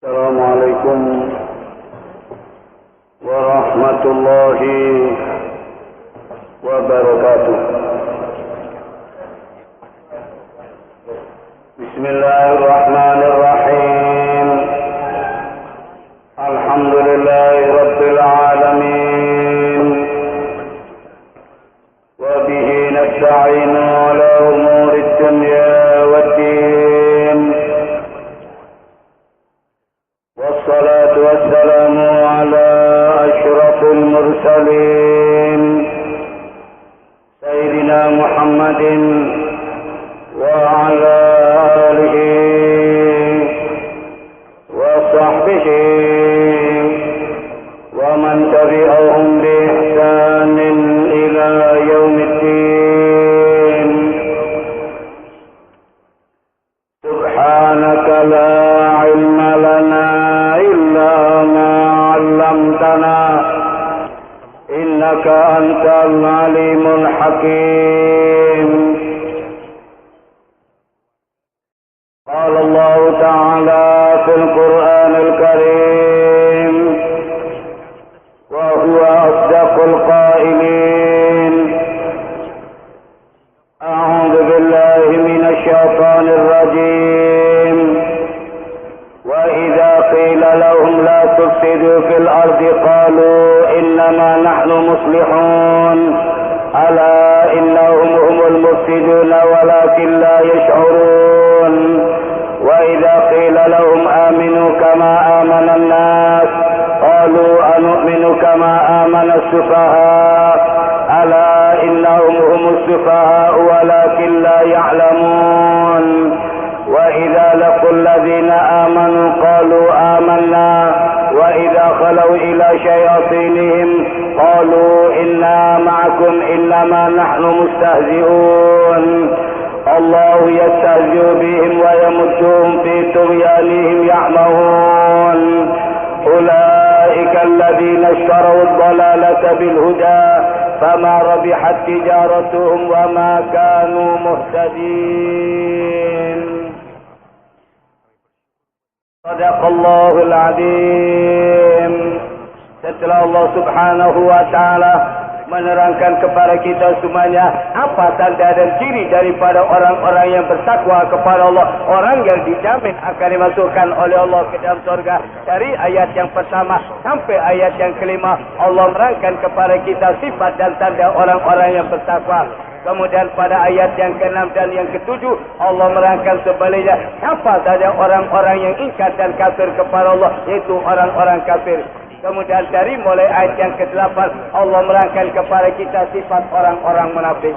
Assalamualaikum warahmatullahi wabarakatuh. Bismillahirrahmanirrahim. Alhamdulillahi rabbil alamin. Wa bihi nasta'inu ala umurid dunya waddin. Wassalatu wassalamu ala asyrafil mursalin Sayyidina Muhammadin wa ala alihi wa sahbihi wa man tabi'ahum bi ihsanin ila yaumiddin. Subhanaka la ilma lana innaka antal alimul hakim. Qala Allah Ta'ala fil Qur'anil Karim wa huwa asdaqul qailin. A'udzu billahi minasy syaithanir rajim. Wa idza qila lahum la tufsidu fil ardi qalu innama nahnu muslihun ala innahum humul mufsidun walakin la yash'urun. Wa idza qila lahum aminu kama amana an-nas qalu anu'minu kama amana as-sufaha ala innahum humus sufaha walakin la ya'lamun. Wa idza laqul ladzina amanu qalu amanna wa idza khalau ila syayatinihim qalu inna ma'akum innama nahnu mustahzi'un. Allah yastahzi'u bihim wa yamudduhum fi tughyanihim ya'mahun. Ulaika alladhina ishtaraw ad-dalalata bil huda fama rabihat tijaratuhum wa ma kanu muhtadin. Sadaqallahul Azim. Setelah Allah Subhanahu wa Ta'ala menerangkan kepada kita semuanya apa tanda dan ciri daripada orang-orang yang bertakwa kepada Allah, orang yang dijamin akan dimasukkan oleh Allah ke dalam surga, dari ayat yang pertama sampai ayat yang kelima Allah menerangkan kepada kita sifat dan tanda orang-orang yang bertakwa. Kemudian pada ayat yang ke-6 dan yang ke-7 Allah menerangkan sebaliknya apa saja orang-orang yang ingkar dan kafir kepada Allah, yaitu orang-orang kafir. Kemudian dari mulai ayat yang ke-8 Allah menerangkan kepada kita sifat orang-orang munafik.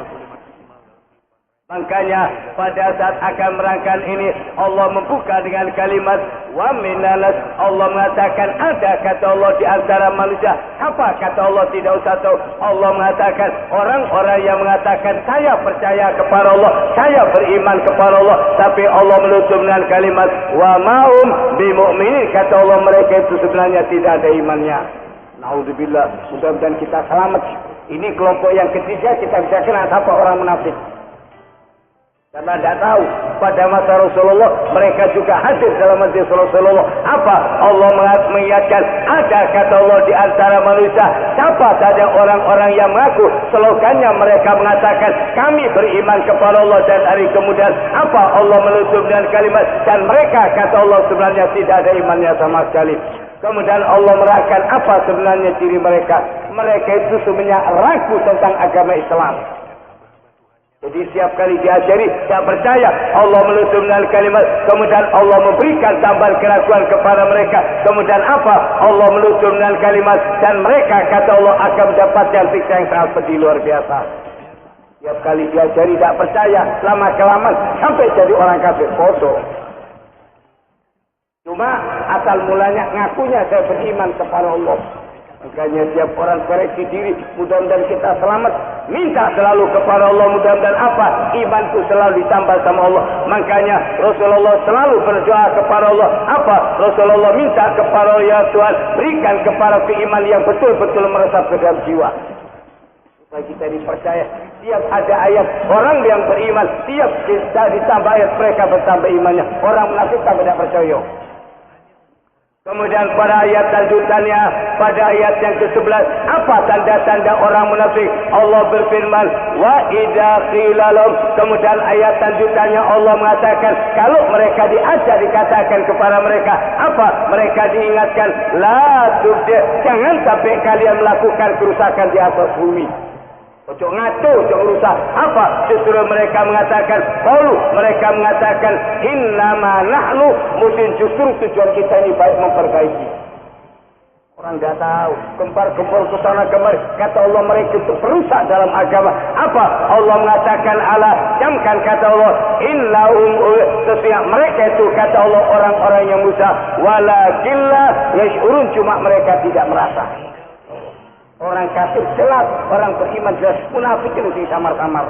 Makanya pada saat akan merangkan ini Allah membuka dengan kalimat wa minanas. Allah mengatakan ada kata Allah di antara manusia. Apa kata Allah? Tidak usah tahu. Allah mengatakan orang-orang yang mengatakan saya percaya kepada Allah, saya beriman kepada Allah, tapi Allah menutup dengan kalimat wa ma'hum bimu'minin. Kata Allah mereka itu sebenarnya tidak ada imannya. Naudzubillah. Mudah-mudahan kita selamat. Ini kelompok yang ketiga, kita bisa kenal siapa orang munafik. Karena tidak tahu pada masa Rasulullah mereka juga hadir dalam majlis Rasulullah. Apa? Allah mengingatkan ada kata Allah di antara manusia siapa saja orang-orang yang mengaku slogannya mereka mengatakan kami beriman kepada Allah dan hari kemudian apa? Allah menutup dengan kalimat dan mereka kata Allah sebenarnya tidak ada imannya sama sekali. Kemudian Allah menerangkan apa sebenarnya ciri mereka. Mereka itu sebenarnya ragu tentang agama Islam. Jadi setiap kali diajari tak percaya, Allah menutup dengan kalimat, kemudian Allah memberikan tambahan keraguan kepada mereka. Kemudian apa? Allah menutup dengan kalimat dan mereka kata Allah akan mendapatkan siksa yang sangat pedih luar biasa. Setiap kali diajari tak percaya, lama-kelamaan sampai jadi orang kafir bodoh. Cuma asal mulanya ngakunya saya beriman kepada Allah. Makanya tiap orang koreksi diri, mudah-mudahan kita selamat. Minta selalu kepada Allah, mudah-mudahan apa? Iman itu selalu ditambah sama Allah. Makanya Rasulullah selalu berdoa kepada Allah. Apa? Rasulullah minta kepada Allah, ya Tuhan, berikan kepada keiman yang betul-betul meresap ke dalam jiwa. Supaya kita dipercaya. Tiap ada ayat, orang yang beriman, tiap kita ditambah ayat, mereka bertambah imannya. Orang munafik tak percaya. Kemudian pada ayat lanjutannya, pada ayat yang ke-11, apa tanda-tanda orang munafik? Allah berfirman, wa idza qila lahum. Kemudian ayat lanjutannya Allah mengatakan, kalau mereka diajar dikatakan kepada mereka, apa? Mereka diingatkan, la tubdi, jangan sampai kalian melakukan kerusakan di atas bumi. Ojo ngaco, ojo merusak. Apa? Justru mereka mengatakan, mereka mengatakan, innama nahnu, mungkin justru tujuan kita ini baik memperbaiki. Orang tidak tahu, gempar-gempar ke sana kemari. Kata Allah mereka itu perusak dalam agama. Apa? Allah mengatakan Allah, jamkan kata Allah, innahum, sesungguhnya mereka itu kata Allah orang-orang yang merusak. Walakinna yash'urun, cuma mereka tidak merasa. Orang kafir jelas, orang beriman jelas, munafik itu samar-samar.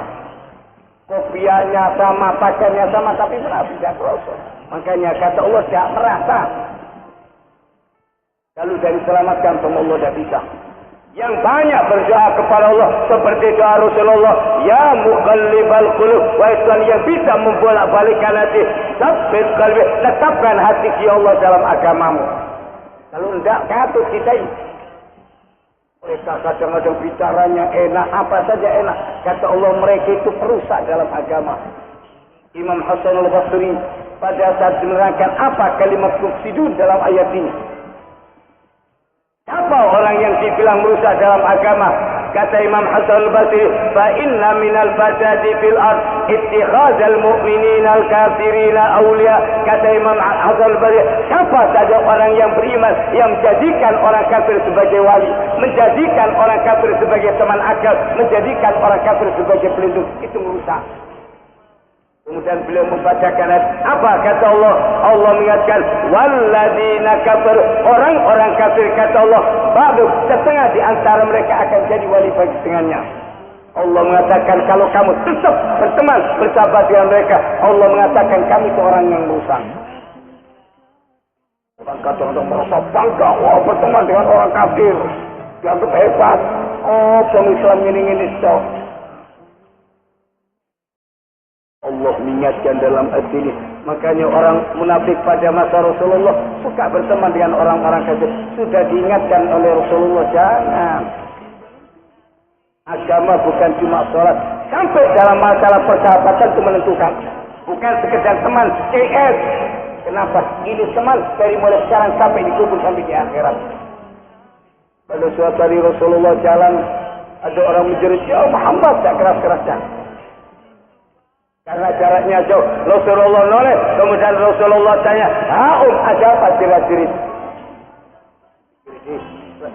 Kopiannya sama, pakaiannya sama, tapi munafik tidak kerasa. Makanya kata Allah tidak merasa. Kalau dari selamatkan sama Allah tidak bisa. Yang banyak berdoa kepada Allah seperti doa Rasulullah, ya muqallibal qulub, wahai Tuhan yang bisa membolak-balikkan hati, tsabbit qalbi, tetapkan hati ya Allah dalam agamamu. Kalau tidak katut kita ini. Mereka kadang-kadang bicaranya enak, apa saja enak. Kata Allah mereka itu perusak dalam agama. Imam Hasan al-Basri pada saat menerangkan apa kalimat mufsidun dalam ayat ini. Apa orang yang dibilang merusak dalam agama? Kata Imam Hasan al-Basri, fa inna minal fasadi fil ard ittikhadzal mu'minina al-kafirina awliya. Kata Imam Hasan al-Basri, siapa saja orang yang beriman yang menjadikan orang kafir sebagai wali, menjadikan orang kafir sebagai teman akal, menjadikan orang kafir sebagai pelindung, itu merusak. Kemudian beliau membacakan ayat, apa kata Allah? Allah mengingatkan, walladzina kafir, orang-orang kafir kata Allah, baru setengah di antara mereka akan jadi wali bagi setengahnya. Allah mengatakan kalau kamu tetap berteman, bersahabat dengan mereka, Allah mengatakan kami itu orang yang merusak. Orang kadang-kadang merasa bangga, wah berteman dengan orang kafir, dianggap hebat. Oh, orang Islam ini stop. Allah mengingatkan dalam ayat ini. Makanya orang munafik pada masa Rasulullah suka berteman dengan orang-orang kafir. Sudah diingatkan oleh Rasulullah, jangan. Agama bukan cuma sholat. Sampai dalam masalah persahabatan itu menentukan. Bukan sekedar teman, CS. Kenapa? Ini teman dari mulai sekarang sampai dikubur sampai di akhirat. Pada suatu hari Rasulullah jalan, ada orang menjerit, ya Muhammad, tak keras-kerasnya. Karena jaraknya jauh, Rasulullah noleh. Kemudian Rasulullah tanya, ada apa jerit-jerit?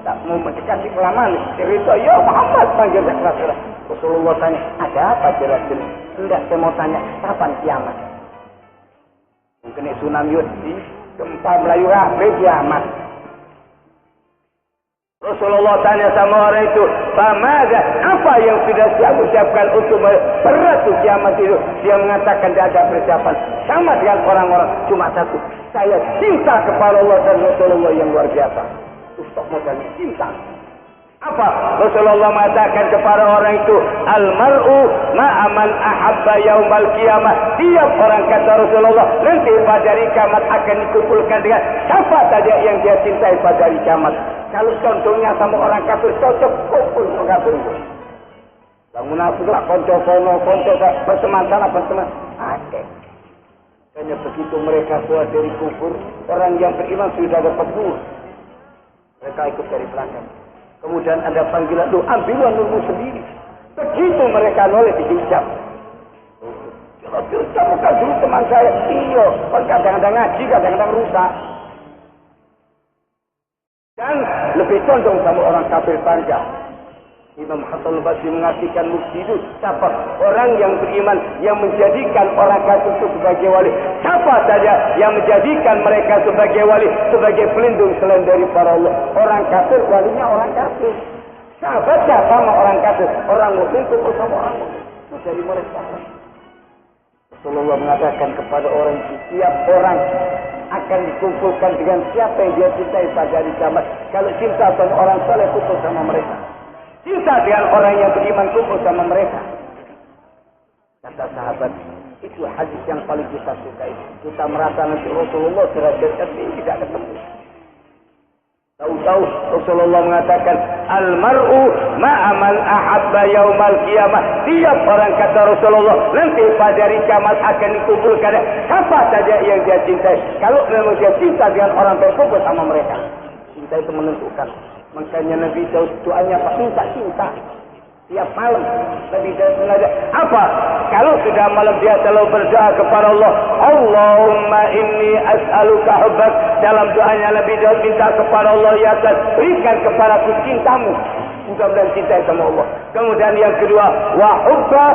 Tak mau mendekati kelamaan, cerita, ya Muhammad, panggil keras-keras. Rasulullah tanya, ada apa jerit-jerit? Enggak, saya mau tanya, kapan kiamat? Mungkin tsunami di gempa Melayu rabe kiamat. Rasulullah tanya sama orang itu, "Famaza, apa yang sudah siap ucapkan untuk berat kiamat itu?" Dia mengatakan tidak ada persiapan. Sama dengan orang-orang, cuma satu, saya cinta kepada Allah dan Rasulullah yang luar biasa. Ustaz modalnya cinta. Apa? Rasulullah mengatakan kepada orang itu, al-mar'u ma'aman ahabba yaumal qiyamah. Tiap orang, kata Rasulullah, nanti pada hari kiamat akan dikumpulkan dengan siapa saja yang dia cintai pada hari kiamat. Kalau contohnya sama orang kafir, cocok kumpul sama kafir. Yang munafik lah, konco-kono, konco, berteman sana, berteman. Oke. Hanya begitu mereka keluar dari kufur, orang yang beriman sudah dapat nur. Mereka ikut dari belakang. Kemudian ada panggilan, ambillah nurmu sendiri. Begitu mereka noleh dihijab. Kita bukan dulu teman saya. Iya, kadang-kadang ngaji, kadang-kadang rusak. Dan lebih condong sama orang kafir bangga. Imam Hasan al-Basri mengartikan mufsidun, siapa? Orang yang beriman, yang menjadikan orang kafir itu sebagai wali. Siapa saja yang menjadikan mereka sebagai wali, sebagai pelindung selain dari para Allah. Orang kafir, walinya orang kafir. Sahabat siapa sama orang kafir? Orang muslim itu sama orang muslim. Itu dari mereka. Rasulullah mengatakan kepada orang, setiap orang akan dikumpulkan dengan siapa yang dia cintai pada hari kiamat. Kalau cinta sama orang saleh, kumpul sama mereka. Cinta dengan orang yang beriman, kumpul sama mereka. Kata sahabat, itu hadis yang paling kita sukai. Kita merasa nanti Rasulullah derajatnya tinggi, tidak ketemu. Tahu-tahu Rasulullah mengatakan al-mar'u ma'aman ahabba yaumal qiyamah. Tiap orang, kata Rasulullah, nanti pada hari kiamat akan dikumpulkan siapa saja yang dia cintai. Kalau memang dia cinta dengan orang berkumpul sama mereka, cinta itu menentukan. Makanya Nabi Daud doanya apa? Minta cinta tiap malam. Nabi Daud mengajak apa? Kalau sudah malam dia selalu berdoa kepada Allah, Allahumma inni as'aluka hubbak. Dalam doanya Nabi Daud minta kepada Allah, ya Allah, berikan kepadaku cintamu. Mudah-mudahan cinta sama Allah. Kemudian yang kedua, wa hubba,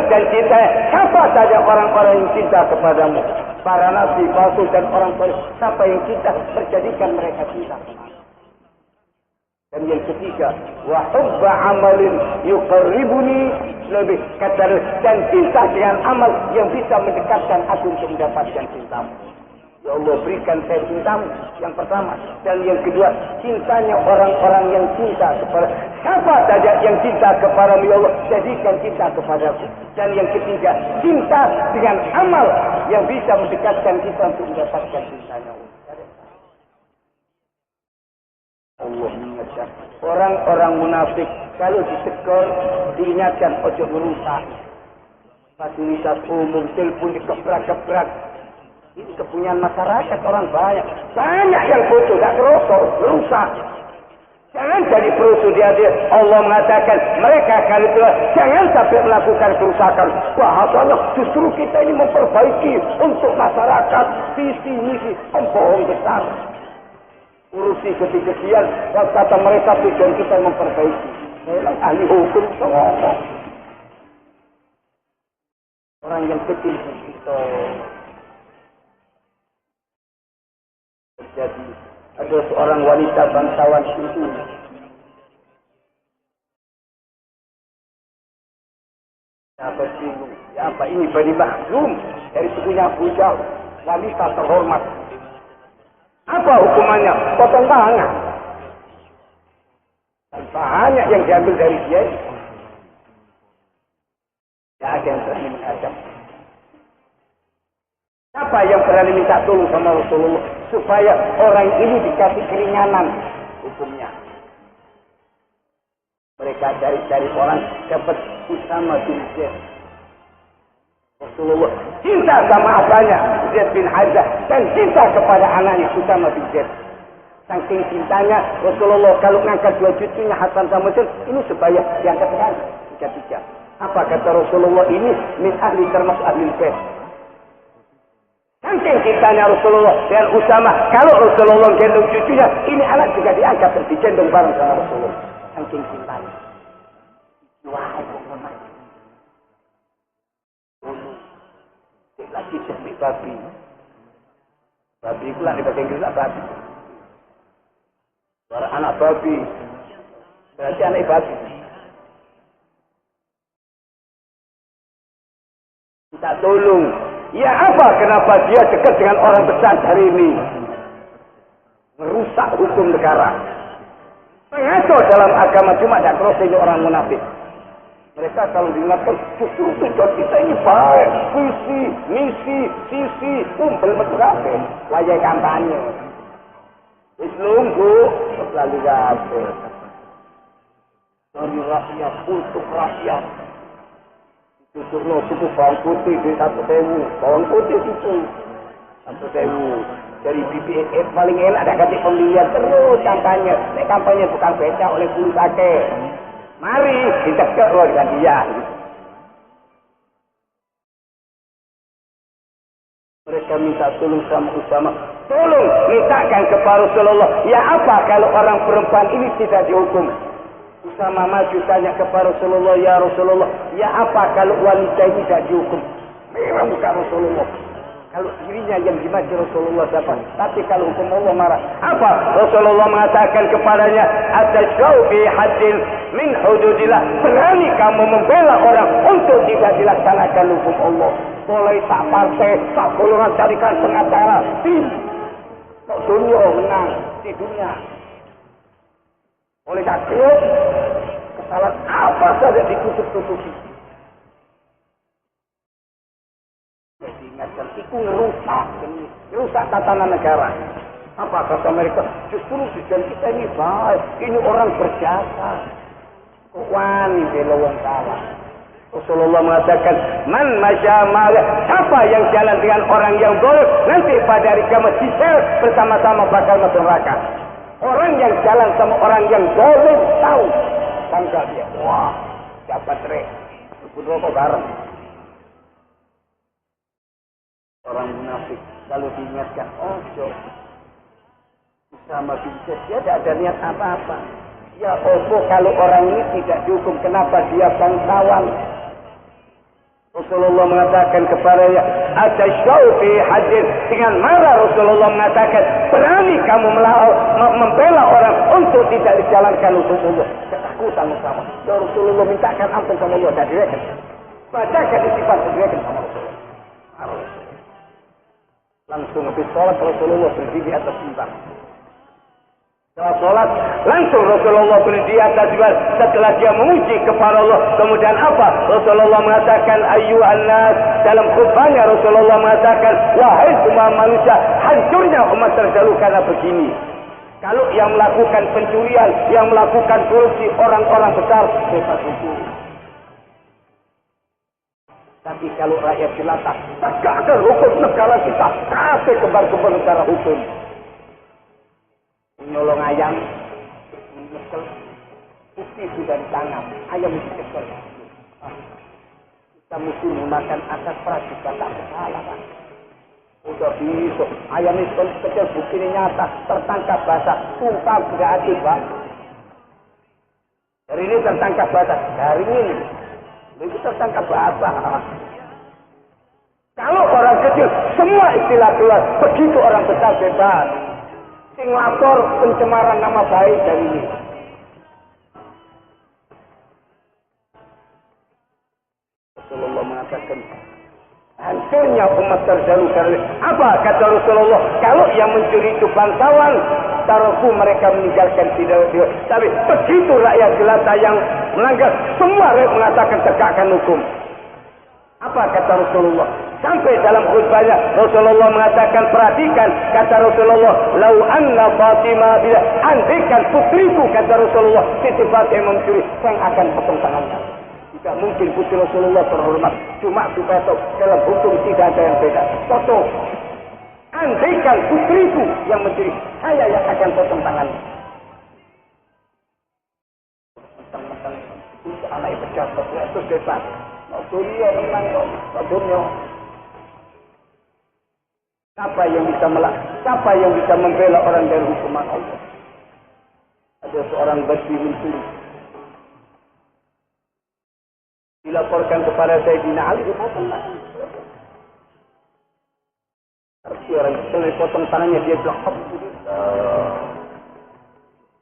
dan cinta siapa saja orang-orang yang cinta kepadamu. Para nabi palsu dan orang palsu, siapa yang cinta, terjadikan mereka cinta. Dan yang ketiga, wa hubba amalin yuqarribuni, lebih kata dan cinta dengan amal yang bisa mendekatkan aku untuk mendapatkan cintamu. Ya Allah, berikan saya cintamu, yang pertama. Dan yang kedua, cintanya orang-orang yang cinta kepada siapa saja yang cinta kepadamu, ya Allah, jadikan cinta kepadaku. Dan yang ketiga, cinta dengan amal yang bisa mendekatkan kita untuk mendapatkan cintanya Allah. Mengingatkan orang-orang munafik, kalau ditegur diingatkan ojo merusak fasilitas umum, telepon dikeprak-keprak. Ini kepunyaan masyarakat, orang banyak yang butuh, tak kerosok, merusak. Jangan jadi perusuh dia. Allah mengatakan mereka kali itu jangan sampai melakukan kerusakan. Bahasanya justru kita ini memperbaiki untuk masyarakat, visi misi, pembohong besar. Urusi ketiga-ketian, kata mereka tujuan kita memperbaiki. Memang ahli hukum ngomong. Orang yang kecil itu terjadi. Ada seorang wanita bangsawan itu. Apa bingung? Ya apa ini Bani Makhzum dari sukunya Abu Jahal, wanita terhormat. Apa hukumannya? Potong tangan. Banyak yang diambil dari dia. Ya ada yang berani menghadap. Siapa yang berani minta tolong sama Rasulullah supaya orang ini dikasih keringanan hukumnya? Mereka cari orang dapat Usama bin Zaid. Rasulullah cinta sama apanya Zaid bin Harzah dan cinta kepada anaknya Usama bin Zaid. Saking cintanya Rasulullah kalau ngangkat dua cucunya Hasan sama Husain ini supaya diangkat kan tiga-tiga. Apa kata Rasulullah, ini min ahli, termasuk ahli bait. Saking cintanya Rasulullah dan Usama, kalau Rasulullah gendong cucunya, ini anak juga diangkat dan digendong bareng sama Rasulullah. Saking cintanya. Wahai umat. Lagi seperti babi. Babi itu lah di bahasa Inggris babi. Suara anak babi. Berarti anak babi. Minta tolong. Ya apa? Kenapa dia dekat dengan orang besar hari ini? Merusak hukum negara. Mengacau dalam agama, cuma tidak terus ini orang munafik. Mereka kalau diingatkan justru tujuan kita ini baik, visi, misi, sisi, kumpul betul-betul, wajah kampanye. Islunggu selalu gape. Dari rakyat untuk rakyat. Tutup no, tutup bawang putih di 1.000, bawang putih itu 1.000. Dari BBM paling enak ada kasih pembelian terus kampanye. Ini kampanye bukan beca oleh bulu sake. Mari kita ke dengan dia. Mereka minta tolong sama Usama. Tolong mintakan kepada Rasulullah. Ya apa kalau orang perempuan ini tidak dihukum? Usama maju tanya kepada Rasulullah, ya Rasulullah, ya apa kalau wanita ini tidak dihukum? Memang bukan Rasulullah. Kalau dirinya yang dimaki Rasulullah dapat. Tapi kalau hukum Allah marah. Apa? Rasulullah mengatakan kepadanya, Atasyau bi haddin min hududillah. Berani kamu membela orang untuk tidak dilaksanakan hukum Allah. Boleh tak partai, tak golongan carikan pengacara. Kok dunia menang di dunia. Boleh tak kriuk. Kesalahan apa saja ditutup-tutupi. Jadi ingatkan, itu ngerusak tatanan negara. Apa kata mereka? Justru tujuan kita ini baik. Ini orang berjasa. Kok wani bela wong salah. Rasulullah mengatakan, man masyamala, siapa yang jalan dengan orang yang zalim, nanti pada hari kiamat disel bersama-sama bakal masuk neraka. Orang yang jalan sama orang yang zalim tahu sangka dia, wah, siapa trek? Rokok bareng. Orang munafik kalau diingatkan, oh sama bisa dia tidak ada niat apa-apa. Ya kalau orang ini tidak dihukum, kenapa dia bangsawan? Rasulullah mengatakan kepadanya, atasyau fi hadir, dengan marah Rasulullah mengatakan, berani kamu membela orang untuk tidak dijalankan hukum Allah. Ketakutan sama. Ya Rasulullah mintakan ampun sama Allah, tidak direkan. Bacakan istighfar direkan sama Rasulullah. Langsung habis sholat Rasulullah berdiri di atas mimbar. Setelah sholat, langsung Rasulullah berdiri di atas mimbar. Setelah dia memuji kepada Allah, kemudian apa? Rasulullah mengatakan, ayyuhan nas, dalam khutbahnya Rasulullah mengatakan, wahai semua manusia, hancurnya umat terdahulu karena begini. Kalau yang melakukan pencurian, yang melakukan korupsi, orang-orang besar bebas hukum. Tapi kalau rakyat jelata, tegakkan hukum negara kita, kasih kebar-kebar negara hukum. Menyolong ayam, menyekel, putih sudah di tangan, ayam dikekel. Kita mesti menggunakan akad praduga tak bersalah, Pak. Udah bisa, ayam itu kecil bukti nyata, tertangkap basah, sumpah tidak adil, Pak. Hari ini tertangkap basah, hari ini. Itu tertangkap basah. Kalau orang kecil, semua istilah keluar, begitu orang besar bebas. Sing lapor pencemaran nama baik dari ini. Rasulullah mengatakan, hancurnya umat terdahulu karena apa kata Rasulullah? Kalau yang mencuri itu bangsawan, taruhku mereka meninggalkan tidak. Tapi begitu rakyat jelata yang melanggar, semua mengatakan tegakkan hukum. Apa kata Rasulullah? Sampai dalam khutbahnya Rasulullah mengatakan, perhatikan kata Rasulullah, lau anna Fatimah bila andaikan putriku, kata Rasulullah, Siti Fatimah mencuri, saya akan potong tangannya. Tidak mungkin putri Rasulullah terhormat, cuma supaya tahu dalam hukum tidak ada yang beda. Potong. Andaikan putriku yang mencuri, saya yang akan potong tangannya. Mentang-mentang itu anak pejabat, itu bebas. Dunia tenang kok, dunia. Siapa yang bisa membela orang dari hukuman Allah? Ada seorang badui mencuri, dilaporkan kepada Sayyidina Ali, dipotong tangan. Tapi orang kecil dipotong tangannya, dia bilang, alhamdulillah.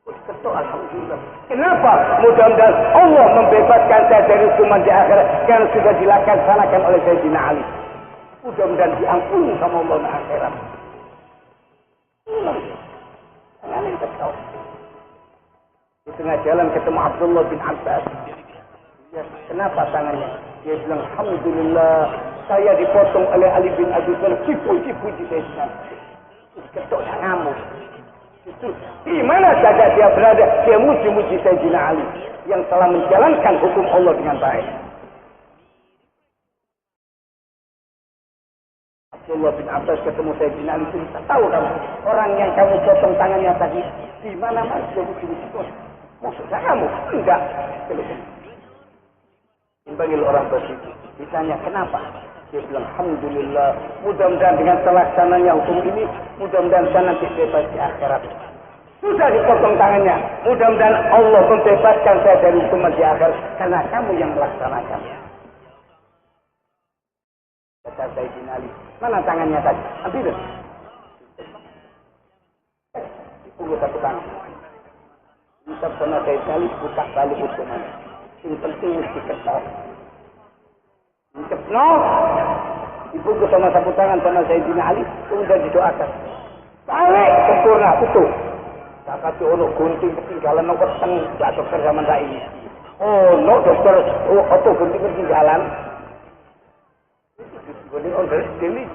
Ketuk alhamdulillah. Kenapa? Mudah-mudahan Allah membebaskan saya dari hukuman di akhirat yang sudah dilaksanakan oleh Sayyidina Ali. Mudah-mudahan diampuni sama Allah di akhirat. Jangan yang ketawa. Di tengah jalan ketemu Abdullah bin Abbas. Ya, kenapa tangannya? Dia bilang, alhamdulillah, saya dipotong oleh Ali bin Abi Thalib. Cipu-cipu di Sayyidina Ali. Ketuk tak ngamuk. Di mana saja dia berada, dia muji-muji Sayyidina Ali yang telah menjalankan hukum Allah dengan baik. Abdullah bin Abbas ketemu Sayyidina Ali, cerita, tahu kamu orang yang kamu potong tangannya tadi di mana mas? Dia muji-muji kok. Maksudnya kamu? Enggak. Dipanggil orang bersih, ditanya kenapa? Dia bilang, alhamdulillah, mudah-mudahan dengan terlaksananya hukum ini, mudah-mudahan saya nanti bebas di akhirat. Sudah dipotong tangannya, mudah-mudahan Allah membebaskan saya dari hukuman di akhirat, karena kamu yang melaksanakan. Kata Sayyidina Ali, mana tangannya tadi? Ambil. Dipukul satu tangan. Minta sama Sayyidina Ali, buka balik hukuman. Yang penting mesti ketahui. No, dipukul sama sapu tangan sama Sayyidina Ali, kemudian didoakan. Balik sempurna, betul. Tak kata orang gunting ketinggalan, nak keteng tak dokter zaman tak ini. Oh, no dokter, auto gunting ketinggalan. Gunting order, demi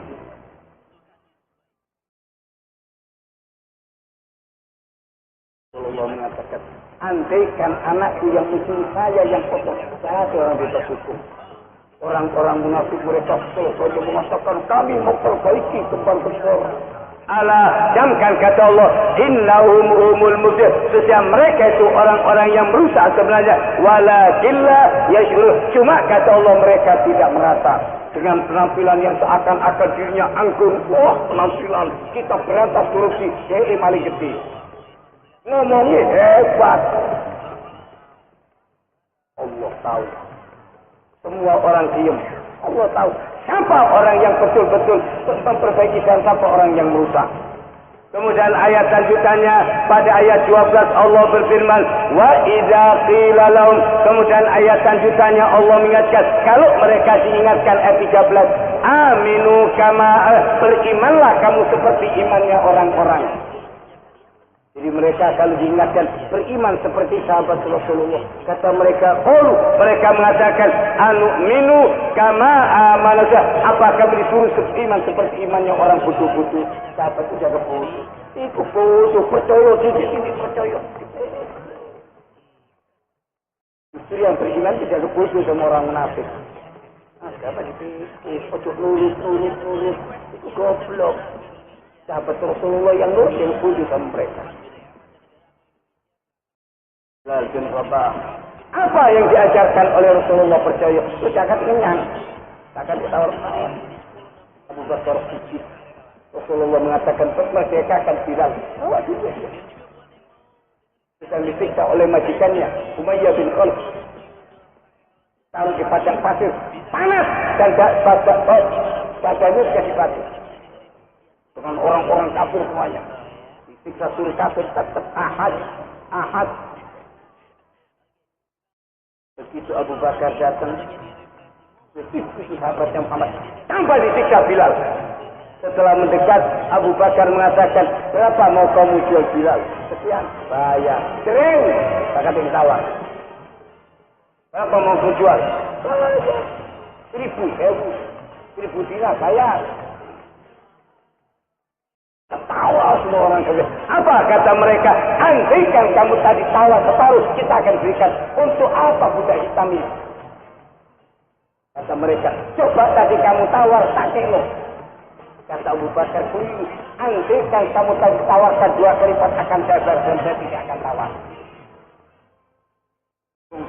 Rasulullah mengatakan, andaikan anakku yang mencuri saya yang kotor, saya orang bebas hukum. Orang-orang munafik mereka saja mengatakan kami memperbaiki kebal-besar. Allah jamkan kata Allah, innahum humul mufsid. Sesungguhnya mereka itu orang-orang yang merusak sebenarnya. Walakinlah yashurun. Cuma kata Allah mereka tidak merasa. Dengan penampilan yang seakan-akan dirinya anggun. Wah, penampilan kita berantas korupsi. Jadi maling gede. Ngomongnya hebat. Allah tahu. Semua orang diam. Allah tahu siapa orang yang betul-betul memperbaiki dan siapa orang yang merusak. Kemudian ayat lanjutannya pada ayat 12 Allah berfirman, wa idza qila lahum. Kemudian ayat lanjutannya Allah mengingatkan, kalau mereka diingatkan ayat 13, aminu kama, berimanlah kamu seperti imannya orang-orang. Jadi mereka kalau diingatkan beriman seperti sahabat Rasulullah. Kata mereka, mereka mengatakan, minu kama amanasa. Apakah disuruh beriman seperti imannya orang bodoh-bodoh? Sahabat itu jaga bodoh. Itu bodoh, percaya ini percaya. Justru yang beriman tidak bodoh sama orang munafik. Apa dipikir, ojo nurut. Itu goblok. Sahabat Rasulullah yang nurut yang bodoh sama mereka. Lalu apa yang diajarkan oleh Rasulullah percaya? Itu cakap kenyang, cakap ditawar-tawar. Abu Bakar Siddiq, Rasulullah mengatakan merdekakan Bilal. Awak juga dia. Sedang disiksa oleh majikannya, Umayyah bin Khalaf. Taruh di padang pasir, panas dan badannya dikasih pasir. Dengan orang-orang kafir semuanya. Disiksa suruh kafir tetap ahad. Begitu Abu Bakar datang, begitu sahabatnya Muhammad, tanpa disiksa Bilal. Setelah mendekat, Abu Bakar mengatakan, berapa mau kamu jual Bilal? Sekian, bayar. Sering, tak ada tawar. Berapa mau kamu jual? 1.000 dinar, bayar. Tawa semua orang kafir. Apa kata mereka? Andaikan kamu tadi tawa separuh, kita akan berikan. Untuk apa budak hitam ini? Kata mereka, coba tadi kamu tawar, tak kelo. Kata Abu Bakar, andaikan kamu tadi tawarkan 2 kali lipat akan saya bayar dan saya tidak akan tawar.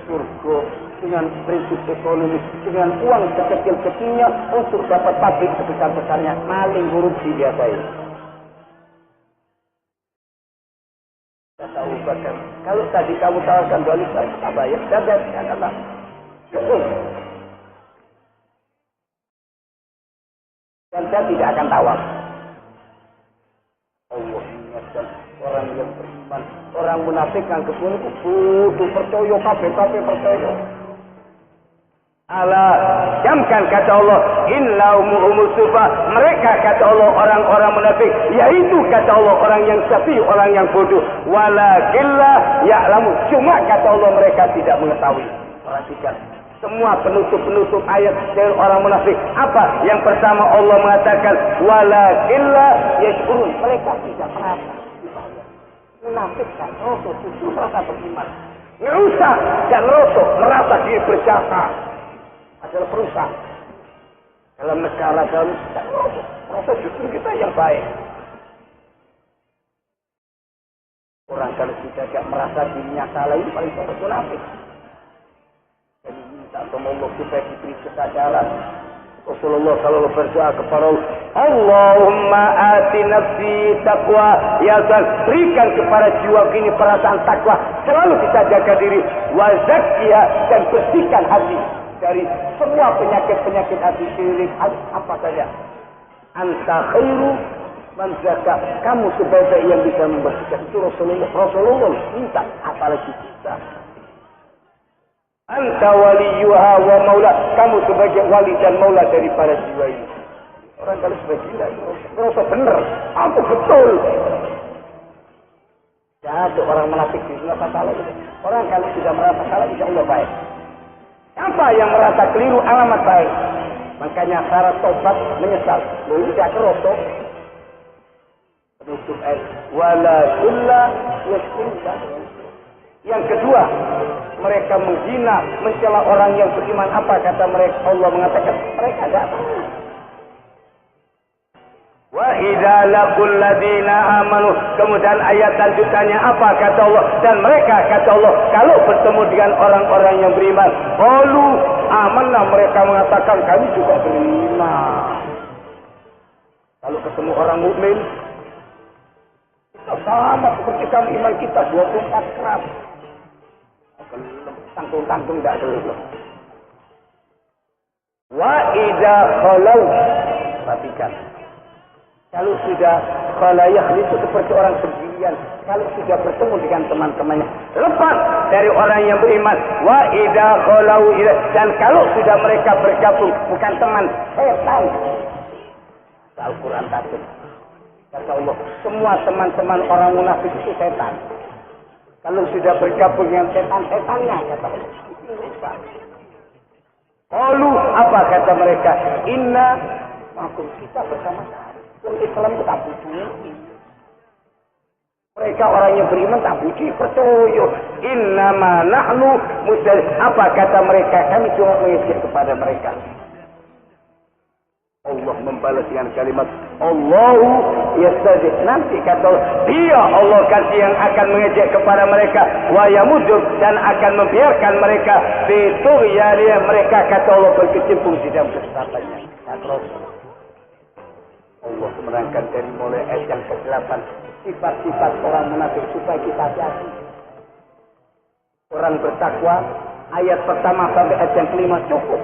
Surga dengan prinsip ekonomi, dengan uang sekecil-kecilnya untuk dapat pabrik sebesar-besarnya, maling korupsi biasa ini. Kata Abu Bakar, kalau tadi kamu tawarkan 2 lipat, tak bayar, dan kata, dan saya tidak akan tawar. Allah ingatkan orang yang beriman, orang munafik yang kebun itu butuh percaya, kabeh percaya. Allah jamkan kata Allah, innahum humul sufa. Mereka kata Allah orang-orang munafik, yaitu kata Allah orang yang safi, orang yang bodoh. Walakinlah ya'lamu. Cuma kata Allah mereka tidak mengetahui. Perhatikan semua penutup ayat dari orang munafik. Apa? Yang pertama Allah mengatakan walakinlah yashurun. Mereka tidak merasa. Munafik dan rosok itu merasa beriman. Ngerusak dan rosok merasa diri berjasa adalah perusak. Dalam negara dalam rosok justru kita yang baik. Orang kalau kita tidak merasa dirinya salah ini paling sangat munafik. Jadi minta sama Allah supaya diberi kesadaran. Rasulullah kalau berdoa kepada Allah, Allahumma ati nafsi taqwa, ya Allah, berikan kepada jiwa ini perasaan takwa, selalu kita jaga diri, wa zakkiha, dan bersihkan hati dari semua penyakit hati, syirik, apa saja. Anta khairu man zakka, kamu sebaik-baik yang bisa membersihkan. Itu Rasulullah minta, apalagi kita. Anta waliyuha wa maula, kamu sebagai wali dan maula daripada jiwa ini. Orang kalau sebagai gila, merasa benar, aku betul. Jadi orang munafik itu apa salah itu. Orang kalau sudah merasa salah, insya Allah baik. Apa yang merasa keliru alamat baik. Makanya syarat tobat menyesal. Lalu tidak kerotok. Penutup tutup ayat. Wala kulla yaskunka. Yang kedua, mereka menghina, mencela orang yang beriman. Apa kata mereka? Allah mengatakan mereka tidak tahu. Wa idza laqul ladina amanu. Kemudian ayat lanjutannya apa kata Allah? Dan mereka kata Allah kalau bertemu dengan orang-orang yang beriman, qalu amanna, mereka mengatakan kami juga beriman. Kalau ketemu orang mukmin, kita sama seperti kami iman kita 24 kerat. Tanggung-tanggung tidak dulu. Wa idza khalau, perhatikan. Kalau sudah khalayah itu seperti orang sendirian, kalau sudah bertemu dengan teman-temannya, lepas dari orang yang beriman. Wa idza khalau, dan kalau sudah mereka bergabung, bukan teman, setan. Al-Quran takut. Kata Allah, semua teman-teman orang munafik itu setan. Kalau sudah bergabung dengan setan, setannya kata Allah. Qalu, apa kata mereka? Inna makum, kita bersama-sama. Islam itu tak puji. Mereka orang yang beriman tak puji, percaya. Innama nahnu muslim. Apa kata mereka? Kami cuma mengejek kepada mereka. Allah membalas dengan kalimat Allahu yastadi. Nanti kata Allah, dia Allah kasih yang akan mengejek kepada mereka, wa yamudud, dan akan membiarkan mereka fitughyanihim, mereka kata Allah berkecimpung di dalam kesesatannya. Terus Allah menerangkan dari mulai ayat yang ke-8 sifat-sifat orang munafik supaya kita hati-hati. Orang bertakwa ayat pertama sampai ayat yang ke-5 cukup.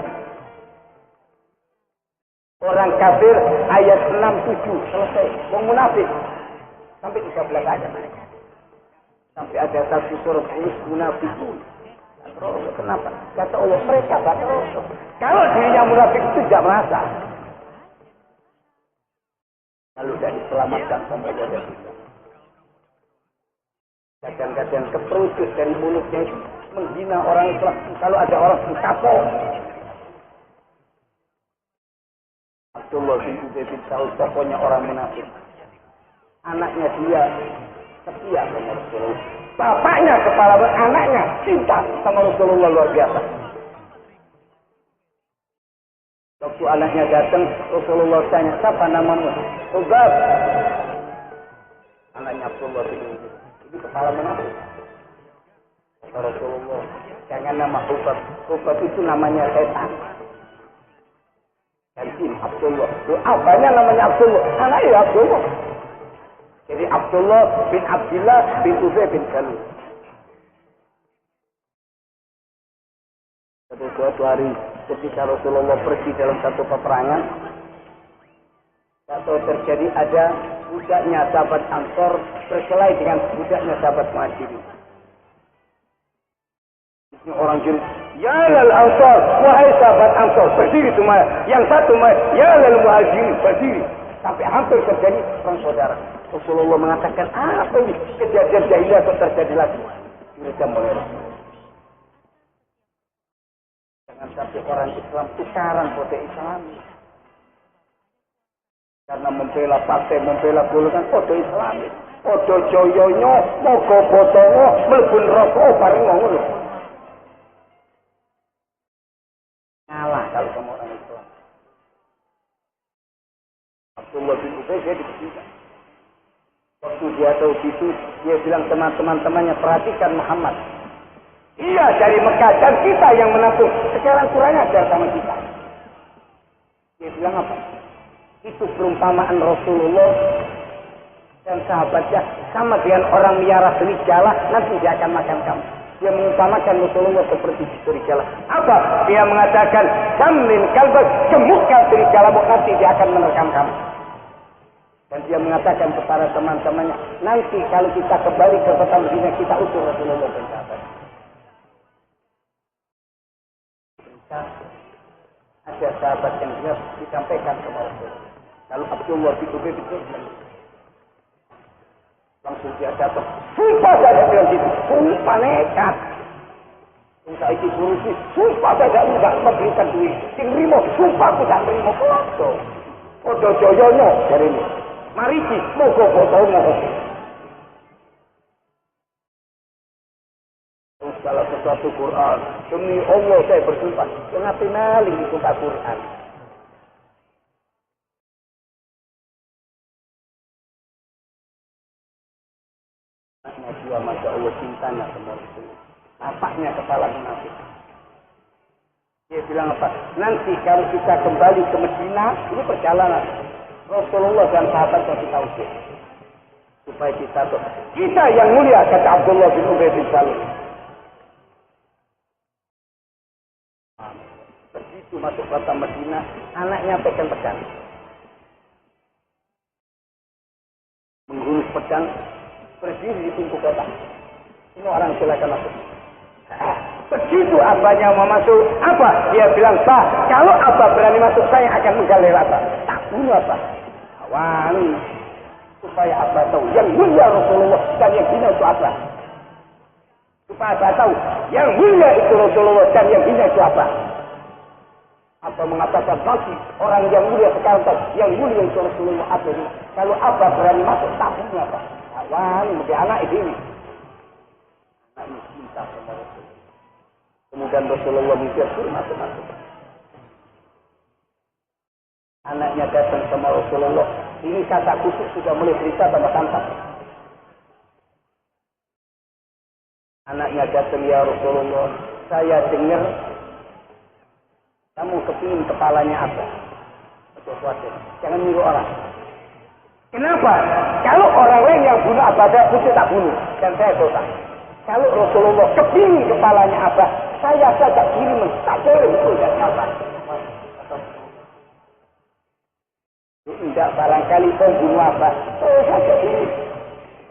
Orang kafir ayat 6-7 selesai. Orang munafik sampai 13 ayat mereka. Sampai ada satu surah munafikun. Kenapa? Kata Allah mereka batal. Kalau dirinya munafik itu tidak merasa. Lalu sudah diselamatkan sampai dada kita. Kadang-kadang keperucut dari mulutnya itu menghina orang Islam. Kalau ada orang yang kapok. Abdullah bin Ubay bin Salul, pokoknya orang munafik. Anaknya dia setia sama Rasulullah. Bapaknya kepala anaknya cinta sama Rasulullah luar biasa. Waktu anaknya datang, Rasulullah tanya, siapa namamu? Ubab. Anaknya Abdullah bin Ubay. Ini kepala munafik. Kata Rasulullah, jangan nama Ubab. Ubab itu namanya setan. Ganti Abdullah. Apanya namanya Abdullah? Anaknya Abdullah. Jadi Abdullah bin Abdillah bin Ubay bin Salul. Suatu hari ketika Rasulullah pergi dalam satu peperangan, atau terjadi ada budaknya sahabat Ansor berkelahi dengan budaknya sahabat Muhajirin. Ini orang jenis, ya lal Ansor, wahai sahabat Ansor, berdiri semua. Yang satu, ya lal Muhajirin, berdiri. Sampai hampir terjadi perang saudara. Rasulullah mengatakan, apa ini? Kejadian jahiliyah terjadi lagi. Mereka mulai Rasulullah. Jangan sampai orang Islam tukaran kode Islam. Karena membela partai, membela golongan kode Islam. Kode joyonya, mogo botongo, melbun rokok, bareng ngomong. Ngalah kalau sama orang Islam. Abdullah bin Ubay dia diberikan. Waktu dia tahu itu, dia bilang teman-temannya, perhatikan Muhammad. Iya dari Mekah dan kita yang menampung. Sekarang kurang ajar sama kita. Dia bilang apa? Itu perumpamaan Rasulullah dan sahabatnya sama dengan orang miara serigala, nanti dia akan makan kamu. Dia mengumpamakan Rasulullah seperti serigala. Apa? Dia mengatakan, Samlin kalbak, gemukkan serigala, nanti dia akan menerkam kamu. Dan dia mengatakan kepada teman-temannya, nanti kalau kita kembali ke kota Madinah, kita utuh Rasulullah dan sahabat. Ada sahabat yang dia disampaikan kepada Rasulullah. Kalau Abdullah bin Ubay itu langsung dia datang. Sumpah saya bilang gitu. Sumpah nekat. Sumpah itu burusi. Sumpah saya tidak memberikan duit. Sing rimo. Sumpah aku tidak terima. Pulang dong. Odo joyonya dari ini. Mariki moga botongo. Salah sesuatu Quran. Demi Allah saya bersumpah. Kenapa maling ikut Al-Quran? Dia Masya Allah cintanya sama Rasulullah. Apanya kepala munafik. Dia bilang apa? Nanti kalau kita kembali ke Medina, ini perjalanan Rasulullah dan sahabat yang kita usir. Supaya kita yang mulia, kata Abdullah bin Ubay bin Salul. Begitu masuk kota Medina, anaknya pegang-pegang. Menggurus pedang, berdiri di pintu kota. Ini orang silakan masuk. Begitu abahnya mau masuk, apa? Dia bilang, Pak, kalau abah berani masuk, saya akan menggalir abah. Tak bunuh abah. Awali. Supaya abah tahu, yang mulia Rasulullah dan yang hina itu abah. Supaya abah tahu, yang mulia itu Rasulullah dan yang hina itu abah. Apa mengatakan nanti orang yang mulia sekarang tahu, yang mulia itu Rasulullah abah. Kalau abah berani masuk, tak bunuh abah. Awali, lebih anak ini. Anaknya cinta sama Rasulullah. Kemudian Rasulullah mikir, masuk. Anaknya datang sama Rasulullah. Ini kata khusus sudah mulai cerita tambah tantang. Anaknya datang, ya Rasulullah, saya dengar kamu kepingin kepalanya apa? Jangan nyuruh orang. Kenapa? Kalau orang lain yang bunuh Abah, saya tak bunuh. Dan saya dosa. Kalau Rasulullah kepingin kepalanya apa, saya saja kirim, tak boleh itu dan apa. Tidak barangkali kau bunuh apa. Saya saja kirim.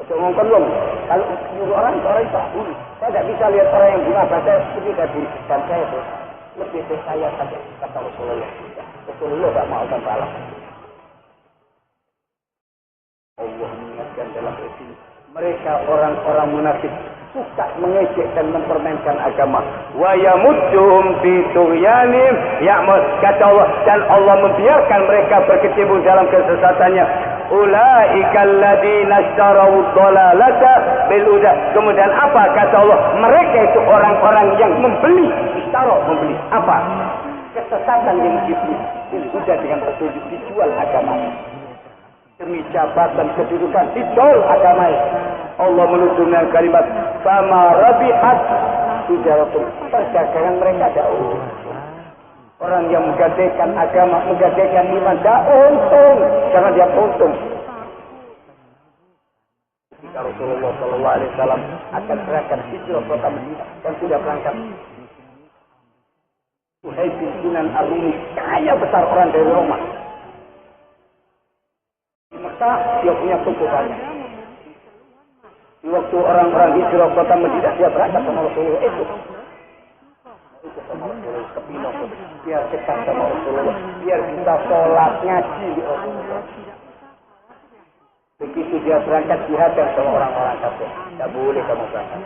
Ngomong dong. Kalau nyuruh orang itu tak bunuh. Saya tidak bisa lihat orang yang bunuh apa. Saya pergi ke diri. Dan saya dosa. Lebih dari saya saja, kata Rasulullah. Rasulullah tak mau akan balas. Allah mengingatkan dalam ayat ini. Mereka orang-orang munafik suka mengejek dan mempermainkan agama. Wa yamudduhum fi tughyanim ya'mud. Kata Allah, dan Allah membiarkan mereka berkecimpung dalam kesesatannya. Ulaikal ladzina ishtaraw dhalalata bil huda. Kemudian apa kata Allah? Mereka itu orang-orang yang membeli apa? Kesesatan yang dibeli bil huda dengan petunjuk, dijual agamanya. Demi jabatan kedudukan dijual agamanya. Allah menutup dengan kalimat fama rabihat tijaratum. Perdagangan mereka jauh. Orang yang menggadaikan agama, menggadaikan iman, dah untung. Karena dia untung. Ketika Rasulullah SAW akan berangkat hijrah kota Madinah dan sudah berangkat, Suhaib bin Sinan Ar-Rumi, kaya besar orang dari Roma. Di Mekah dia punya toko banyak. Di waktu orang-orang hijrah kota Madinah, dia berangkat sama Rasulullah itu sama Rasulullah ke Pino, biar dekat sama Rasulullah, biar kita sholat ngaji di Rasulullah. Begitu dia berangkat dihadang sama orang-orang kafir, tidak boleh kamu berangkat.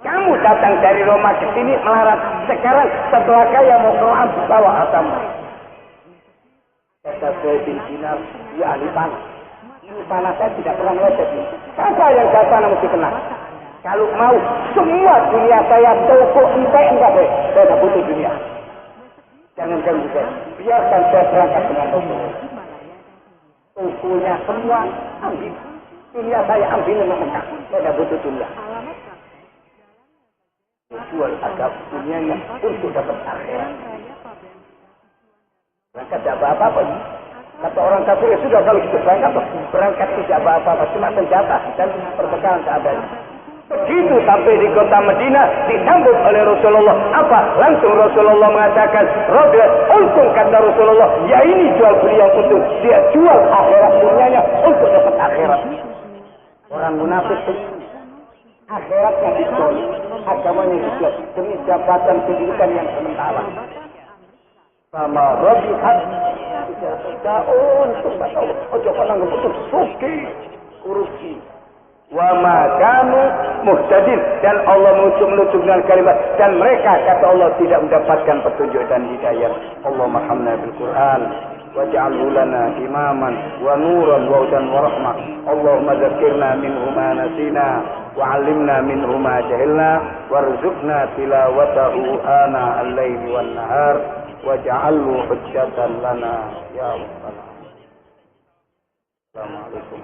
Kamu datang dari Roma ke sini melarang. Sekarang setelah kaya mau keluar bawa agama. Kata Suhaib bin Sinan, dia ahli panah. Ini panah saya tidak pernah meleset. Siapa yang datang mesti kena. Kalau mau semua dunia saya toko enggak boleh. Saya tidak butuh dunia. Jangan ganggu saya. Biarkan saya berangkat dengan Rasulullah. Tokonya semua ambil. Dunia saya ambil dengan Mekah. Saya tidak butuh dunia. Jual agama dunianya untuk dapat akhirat. Berangkat tidak apa-apa. Kata orang kafir, sudah kalau kita berangkat tidak apa-apa. Cuma senjata dan perbekalan keadaan. Begitu sampai di kota Madinah disambut oleh Rasulullah. Apa? Langsung Rasulullah mengatakan, Rasul, untung kata Rasulullah, ya ini jual beli yang untung. Dia jual akhirat dunianya untuk dapat akhirat. Orang munafik akhiratnya dijual, agamanya dijual demi jabatan kedudukan yang sementara. Sama Rabihat tidak untung kata Allah. Ojo pernah ngebutuh suki korupsi. Wa makanu muhtadin, dan Allah menutup dengan kalimat dan mereka kata Allah tidak mendapatkan petunjuk dan hidayah. Allah mahamna bil Quran. واجعله لنا إماما ونورا وهدى ورحمة اللهم ذكرنا منه ما نسينا وعلمنا منه ما جهلنا وارزقنا تلاوته آناء الليل والنهار واجعله حجة لنا يا رب العالمين. السلام عليكم.